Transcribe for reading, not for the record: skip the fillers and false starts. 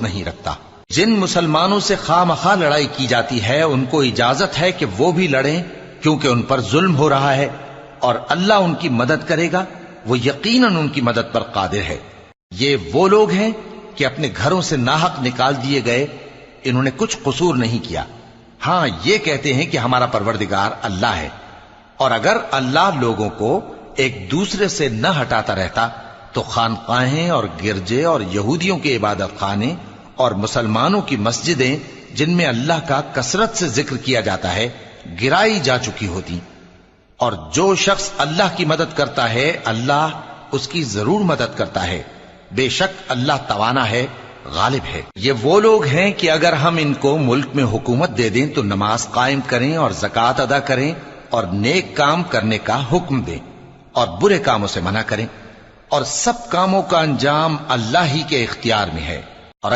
دوست نہیں رکھتا۔ جن مسلمانوں سے خواہ مخواہ لڑائی کی جاتی ہے ان کو اجازت ہے کہ وہ بھی لڑیں، کیونکہ ان پر ظلم ہو رہا ہے، اور اللہ ان کی مدد کرے گا، وہ یقیناً ان کی مدد پر قادر ہے۔ یہ وہ لوگ ہیں کہ اپنے گھروں سے ناحق نکال دیے گئے، انہوں نے کچھ قصور نہیں کیا، ہاں یہ کہتے ہیں کہ ہمارا پروردگار اللہ ہے۔ اور اگر اللہ لوگوں کو ایک دوسرے سے نہ ہٹاتا رہتا تو خانقاہیں اور گرجے اور یہودیوں کے عبادت خانے اور مسلمانوں کی مسجدیں جن میں اللہ کا کثرت سے ذکر کیا جاتا ہے گرائی جا چکی ہوتی۔ اور جو شخص اللہ کی مدد کرتا ہے اللہ اس کی ضرور مدد کرتا ہے، بے شک اللہ توانا ہے، غالب ہے۔ یہ وہ لوگ ہیں کہ اگر ہم ان کو ملک میں حکومت دے دیں تو نماز قائم کریں اور زکوٰۃ ادا کریں اور نیک کام کرنے کا حکم دیں اور برے کاموں سے منع کریں، اور سب کاموں کا انجام اللہ ہی کے اختیار میں ہے۔